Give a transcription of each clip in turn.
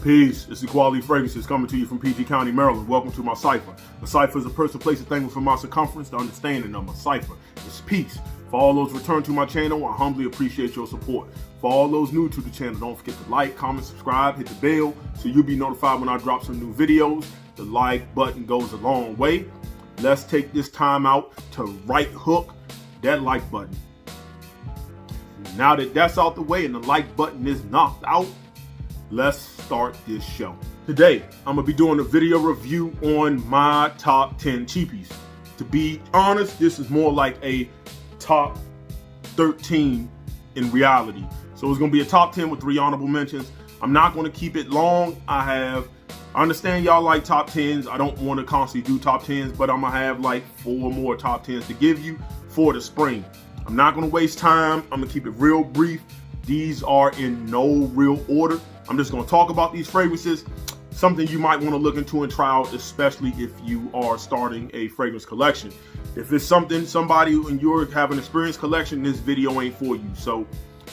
Peace, it's Equalityfragrances coming to you from PG County, Maryland. Welcome to my cipher. A cipher is a person, place, a thing within my circumference. The understanding of my cipher is peace. For all those returned to my channel, I humbly appreciate your support. For all those new to the channel, don't forget to like, comment, subscribe, hit the bell so you'll be notified when I drop some new videos. The like button goes a long way. Let's take this time out to right hook that like button. Now that that's out the way and the like button is knocked out, let's start this show. Today, I'm gonna be doing a video review on my top 10 cheapies. To be honest, this is more like a top 13 in reality. So it's gonna be a top 10 with 3 honorable mentions. I'm not gonna keep it long. I understand y'all like top 10s. I don't wanna constantly do top 10s, but I'm gonna have like 4 more top 10s to give you for the spring. I'm not gonna waste time. I'm gonna keep it real brief. These are in no real order. I'm just gonna talk about these fragrances, something you might wanna look into and try out, especially if you are starting a fragrance collection. If it's somebody and you're having an experienced collection, this video ain't for you. So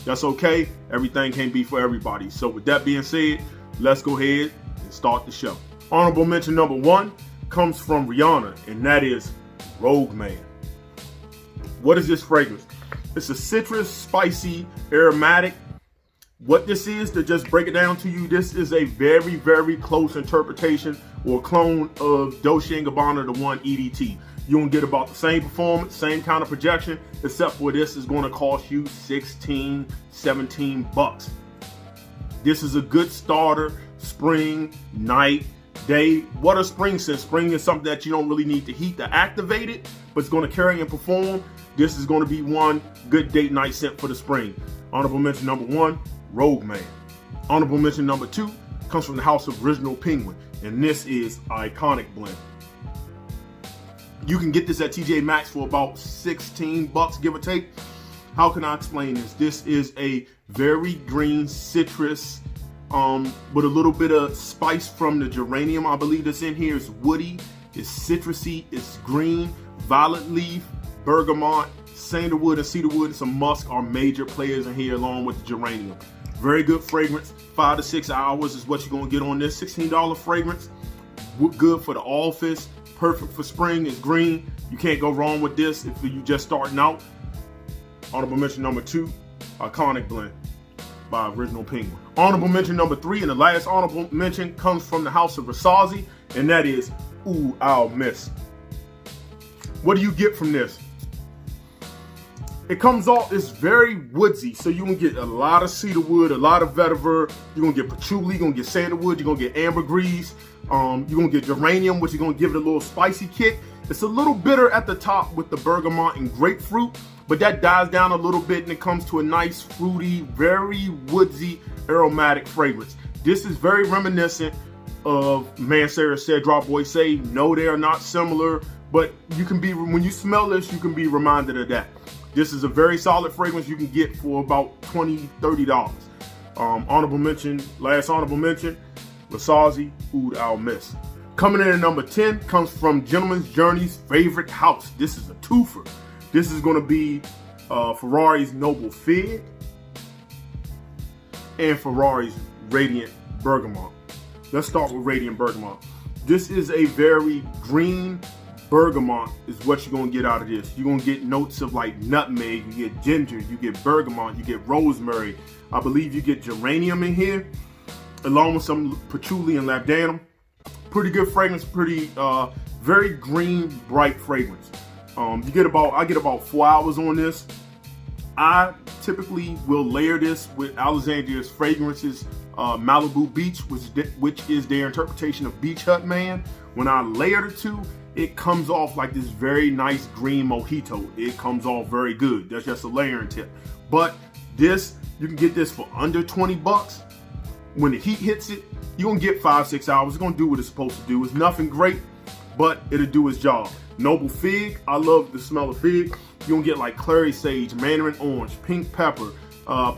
that's okay. Everything can't be for everybody. So with that being said, let's go ahead and start the show. Honorable mention number 1 comes from Rihanna, and that is Rogue Man. What is this fragrance? It's a citrus, spicy, aromatic. What this is, to just break it down to you, this is a very, very close interpretation or clone of Dolce & Gabbana, the one EDT. You're gonna get about the same performance, same kind of projection, except for this is gonna cost you 16, 17 bucks. This is a good starter, spring, night, day. What are spring scents? Spring is something that you don't really need to heat to activate it, but it's gonna carry and perform. This is gonna be one good date night scent for the spring. Honorable mention number 1, Rogue Man. Honorable mention number 2 comes from the house of Original Penguin, and this is Iconic Blend. You can get this at TJ Maxx for about 16 bucks, give or take. How can I explain this? This is a very green citrus with a little bit of spice from the geranium. I believe that's in here. It's woody, it's citrusy, it's green, violet leaf, bergamot, sandalwood, and cedarwood, and some musk are major players in here along with the geranium. Very good fragrance. 5 to 6 hours is what you're gonna get on this. $16 fragrance. Good for the office. Perfect for spring. It's green. You can't go wrong with this if you're just starting out. Honorable mention number 2, Iconic Blend by Original Penguin. Honorable mention number 3, and the last honorable mention comes from the house of Rasasi, and that is Oudh Misk. What do you get from this? It comes off, it's very woodsy, so you're gonna get a lot of cedarwood, a lot of vetiver, you're gonna get patchouli, you're gonna get sandalwood, you're gonna get ambergris, you're gonna get geranium, which is gonna give it a little spicy kick. It's a little bitter at the top with the bergamot and grapefruit, but that dies down a little bit and it comes to a nice, fruity, very woodsy, aromatic fragrance. This is very reminiscent of Man Sarah Said Drop Boy Say. No, they are not similar, but you can be, when you smell this, you can be reminded of that. This is a very solid fragrance you can get for about $20, $30. Honorable mention, last honorable mention, Rasasi Oudh Misk. Coming in at number 10 comes from Gentleman's Journey's favorite house. This is a twofer. This is gonna be Ferrari's Noble Fig and Ferrari's Radiant Bergamot. Let's start with Radiant Bergamot. This is a very green bergamot is what you're gonna get out of this. You're gonna get notes of like nutmeg, you get ginger, you get bergamot, you get rosemary. I believe you get geranium in here, along with some patchouli and labdanum. Pretty good fragrance, pretty very green, bright fragrance. I get about 4 hours on this. I typically will layer this with Alexandria's Fragrances Malibu Beach, which is their interpretation of Beach Hut Man. When I layer the two, it comes off like this very nice green mojito. It comes off very good. That's just a layering tip. But this, you can get this for under 20 bucks. When the heat hits it, you're gonna get 5, 6 hours. It's gonna do what it's supposed to do. It's nothing great, but it'll do its job. Noble Fig, I love the smell of fig. You're gonna get like clary sage, mandarin orange, pink pepper.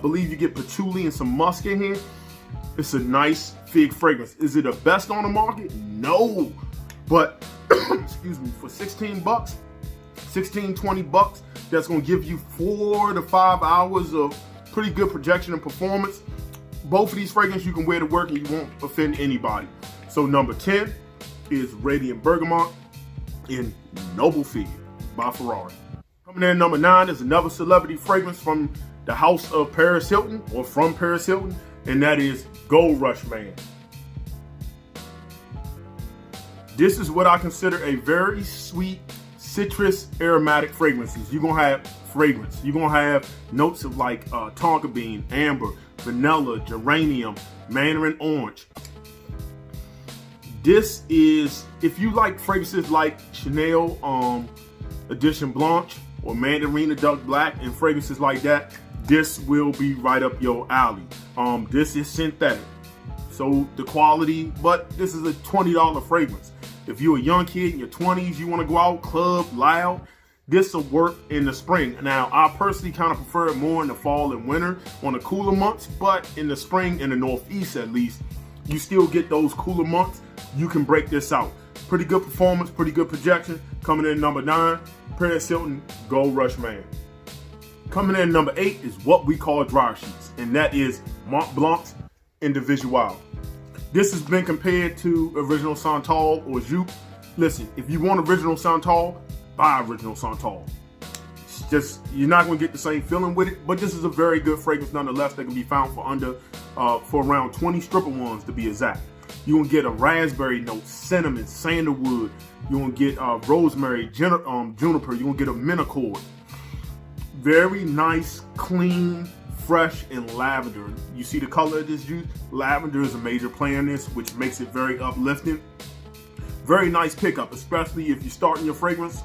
Believe you get patchouli and some musk in here. It's a nice fig fragrance. Is it the best on the market? No, but excuse me, for 16 bucks, 16, 20 bucks, that's gonna give you 4 to 5 hours of pretty good projection and performance. both of these fragrances you can wear to work and you won't offend anybody. So number 10 is Radiant Bergamot in Noble Fig by Ferrari. Coming in number 9 is another celebrity fragrance from the house of Paris Hilton, or from Paris Hilton, and that is Gold Rush Man. This is what I consider a very sweet citrus aromatic fragrances. You're gonna have fragrance. You're gonna have notes of like tonka bean, amber, vanilla, geranium, mandarin orange. This is, if you like fragrances like Chanel Edition Blanc or Mandarina Duck Black and fragrances like that, this will be right up your alley. This is synthetic, so the quality, but this is a $20 fragrance. If you're a young kid in your 20s, you want to go out, club, loud, this will work in the spring. Now, I personally kind of prefer it more in the fall and winter on the cooler months, but in the spring, in the Northeast at least, you still get those cooler months. You can break this out. Pretty good performance, pretty good projection. Coming in number 9, Paris Hilton Gold Rush Man. Coming in number 8 is what we call dryer sheets, and that is Mont Blanc's Individuel. This has been compared to Original Santal or Joop. Listen, if you want Original Santal, buy Original Santal. It's just, you're not going to get the same feeling with it, but this is a very good fragrance nonetheless that can be found for around 20 stripper ones to be exact. You're going to get a raspberry note, cinnamon, sandalwood. You're going to get rosemary, juniper. You're going to get a minicord. Very nice, clean, fresh, and lavender. You see the color of this juice? Lavender is a major player in this, which makes it very uplifting. Very nice pickup, especially if you're starting your fragrance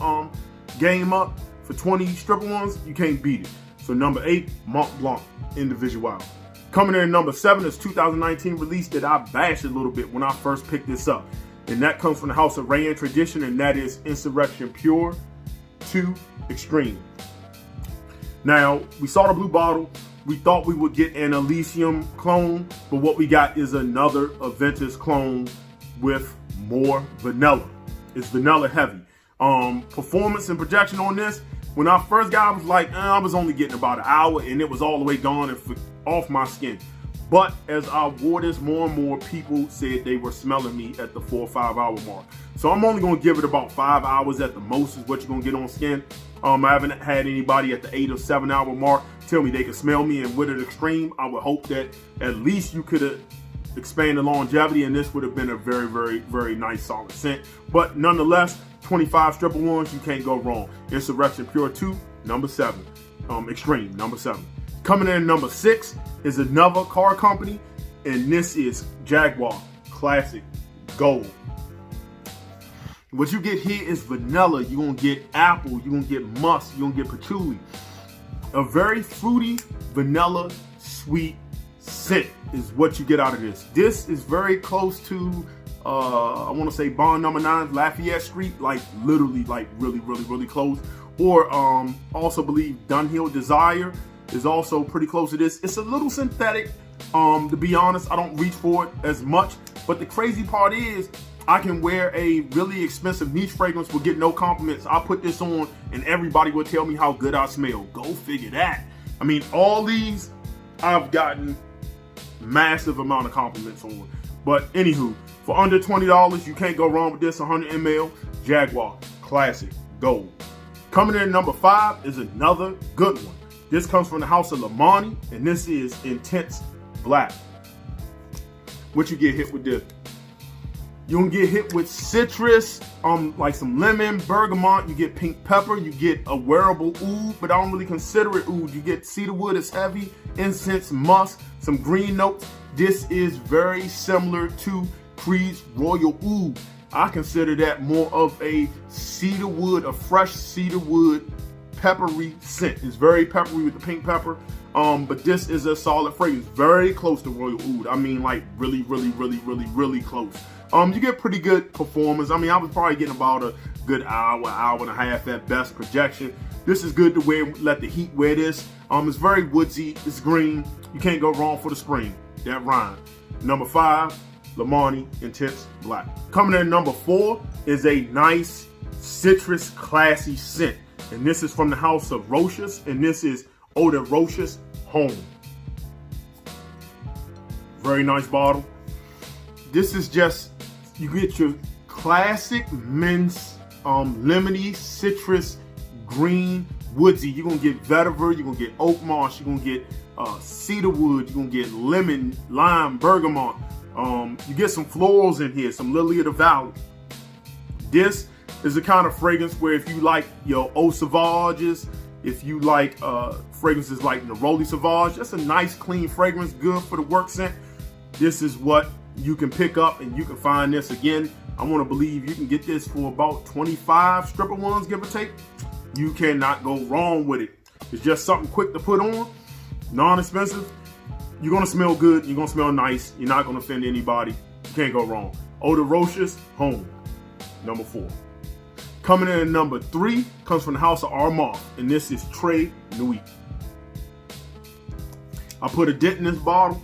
game up for 20 stripper ones. You can't beat it. So number 8, Mont Blanc Individuel. Coming in at number 7 is 2019 release that I bashed a little bit when I first picked this up. And that comes from the house of Rayan Tradition, and that is Insurrection Pure 2 Extreme. Now, we saw the blue bottle. We thought we would get an Elysium clone, but what we got is another Aventus clone with more vanilla. It's vanilla heavy. Performance and projection on this, when I first got it, I was like, I was only getting about an hour and it was all the way gone and off my skin. But as I wore this more and more, people said they were smelling me at the 4 or 5 hour mark. So I'm only gonna give it about 5 hours at the most is what you're gonna get on skin. I haven't had anybody at the 8 or 7 hour mark tell me they could smell me, and with an extreme, I would hope that at least you could have expanded longevity, and this would have been a very, very, very nice solid scent. But nonetheless, 25 stripper ones, you can't go wrong. Insurrection Pure 2, number 7. Extreme, number 7. Coming in number 6 is another car company, and this is Jaguar Classic Gold. What you get here is vanilla. You're going to get apple. You're going to get musk. You're going to get patchouli. A very fruity, vanilla, sweet scent is what you get out of this. This is very close to, I want to say Bond number 9, Lafayette Street, like literally, like really, really, really close. Or also believe Dunhill Desire is also pretty close to this. It's a little synthetic. To be honest, I don't reach for it as much. But the crazy part is, I can wear a really expensive niche fragrance, will get no compliments. I put this on and everybody will tell me how good I smell. Go figure that. I mean, all these I've gotten massive amount of compliments on. But anywho, for under $20, you can't go wrong with this 100 ml Jaguar Classic Gold. Coming in at number 5 is another good one. This comes from the house of Lomani, and this is Intense Black. What you get hit with this? You're gonna get hit with citrus, like some lemon, bergamot. You get pink pepper. You get a wearable oud, but I don't really consider it oud. You get cedarwood, it's heavy, incense, musk, some green notes. This is very similar to Creed's Royal Oud. I consider that more of a cedarwood, a fresh cedarwood, peppery scent. It's very peppery with the pink pepper. But this is a solid fragrance, very close to Royal Oud. I mean, like really, really, really, really, really close. You get pretty good performance. I mean, I was probably getting about a good hour and a half at best projection. This is good to wear, let the heat wear this. It's very woodsy, it's green. You can't go wrong for the spring. That rhyme. Number 5, Lomani Intense Black. Coming in at number 4 is a nice citrus classy scent. And this is from the house of Rochas, and this is Oudh Rochas Homme. Very nice bottle. This is just, you get your classic men's lemony, citrus, green, woodsy. You're gonna get vetiver, you're gonna get oak moss, you're gonna get cedarwood, you're gonna get lemon, lime, bergamot. You get some florals in here, some lily of the valley. This is the kind of fragrance where if you like your Eau Sauvages, if you like fragrances like Neroli Sauvage, that's a nice clean fragrance, good for the work scent. This is what you can pick up, and you can find this again. I want to believe you can get this for about 25 stripper ones, give or take. You cannot go wrong with it. It's just something quick to put on, non-expensive. You're gonna smell good, you're gonna smell nice, you're not gonna offend anybody. You can't go wrong. Eau de Rochas, Homme, number 4. Coming in at number 3 comes from the house of Armaf, and this is Nuit. I put a dent in this bottle.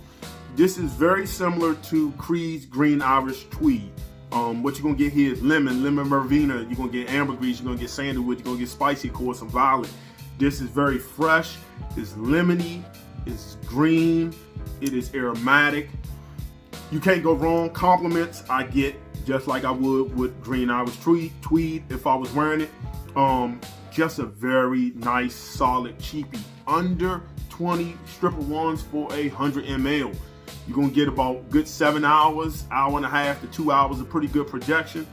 This is very similar to Creed's Green Irish Tweed. What you're gonna get here is lemon verbena, you're gonna get ambergris, you're gonna get sandalwood, you're gonna get spicy core, some violet. This is very fresh, it's lemony, it's green, it is aromatic. You can't go wrong. Compliments I get just like I would with Green Irish Tweed if I was wearing it. Just a very nice, solid cheapie. Under 20 stripper ones for 100 ml. You're gonna get about good 7 hours, hour and a half to 2 hours of pretty good projection.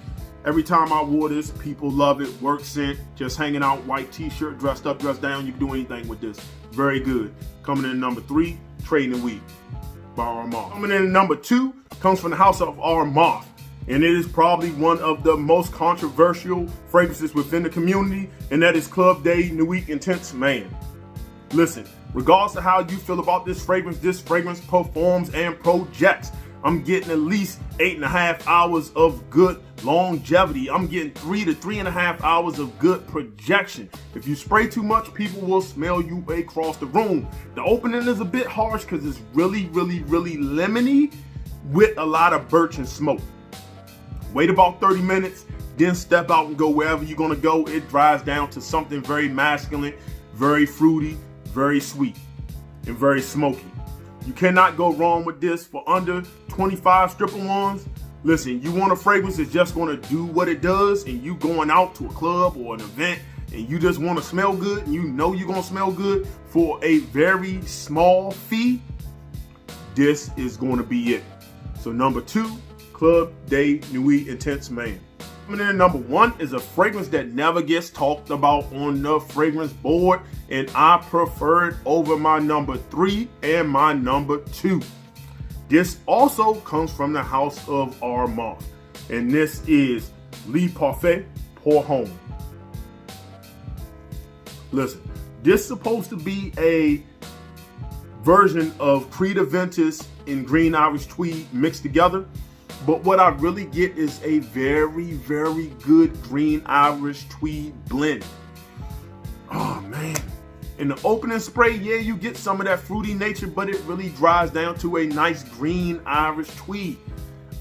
Every time I wore this, people love it. Work scent, just hanging out, white t-shirt, dressed up, dressed down. You can do anything with this. Very good. Coming in at number 3, Nuit by Armaf. Coming in at number 2 comes from the house of Armaf, and it is probably one of the most controversial fragrances within the community, and that is Club de Nuit Intense Man. Listen, regardless of how you feel about this fragrance performs and projects. I'm getting at least 8.5 hours of good longevity. I'm getting 3 to 3.5 hours of good projection. If you spray too much, people will smell you across the room. The opening is a bit harsh because it's really lemony with a lot of birch and smoke. Wait about 30 minutes, then step out and go wherever you're gonna go. It dries down to something very masculine, very fruity, very sweet, and very smoky. You cannot go wrong with this for under 25 stripper ones. Listen, you want a fragrance that's just gonna do what it does, and you going out to a club or an event and you just wanna smell good, and you know you're gonna smell good for a very small fee, this is gonna be it. So number 2, Club de Nuit Intense Man. Coming in at number 1 is a fragrance that never gets talked about on the fragrance board, and I prefer it over my number 3 and my number 2. This also comes from the house of Armaf, and this is Le Parfait pour Homme. Listen, this is supposed to be a version of Creed Aventus and Green Irish Tweed mixed together. But what I really get is a very good Green Irish Tweed blend. Oh man. In the opening spray, yeah, you get some of that fruity nature, but it really dries down to a nice Green Irish Tweed.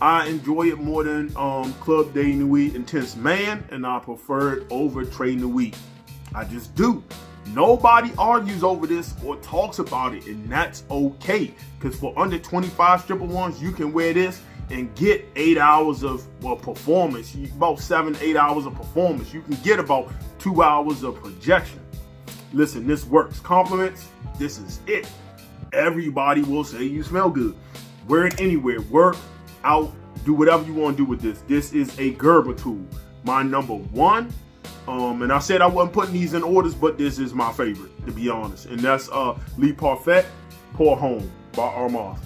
I enjoy it more than Club de Nuit Intense Man, and I prefer it over Nuit. I just do. Nobody argues over this or talks about it, and that's okay. Because for under 25 stripper ones, you can wear this and get 8 hours of performance, about 7-8 hours of performance. You can get about 2 hours of projection. Listen, this works. Compliments, this is it. Everybody will say you smell good. Wear it anywhere, work, out, do whatever you want to do with this. This is a Gerber tool. My number 1, and I said I wasn't putting these in orders, but this is my favorite, to be honest. And that's Le Parfait pour Homme by Armaf.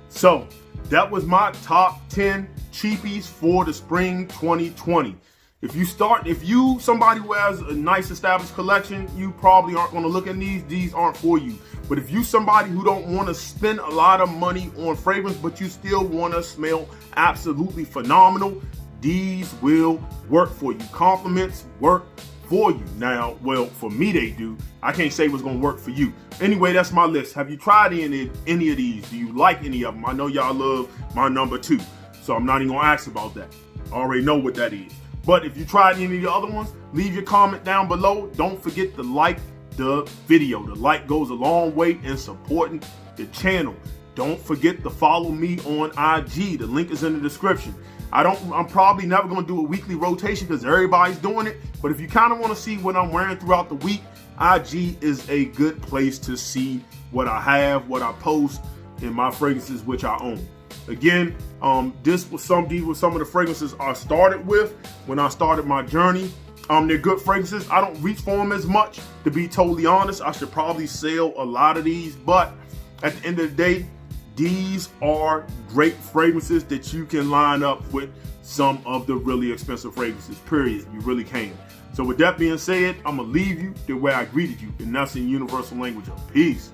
So, that was my top 10 cheapies for the spring 2020. If you somebody who has a nice established collection, you probably aren't going to look at these. These aren't for you. But if you somebody who don't want to spend a lot of money on fragrance, but you still want to smell absolutely phenomenal, these will work for you. Compliments work for you. Now, well, for me they do. I can't say what's going to work for you. Anyway, that's my list. Have you tried any of these? Do you like any of them? I know y'all love my number 2, so I'm not even going to ask about that. I already know what that is. But if you tried any of the other ones, leave your comment down below. Don't forget to like the video. The like goes a long way in supporting the channel. Don't forget to follow me on IG. The link is in the description. I'm probably never going to do a weekly rotation because everybody's doing it. But if you kind of want to see what I'm wearing throughout the week, IG is a good place to see what I have, what I post, and my fragrances which I own. Again, these were some of the fragrances I started with when I started my journey. They're good fragrances. I don't reach for them as much, to be totally honest. I should probably sell a lot of these, but at the end of the day, these are great fragrances that you can line up with some of the really expensive fragrances, period. You really can. So with that being said, I'm going to leave you the way I greeted you, and that's in universal language of peace.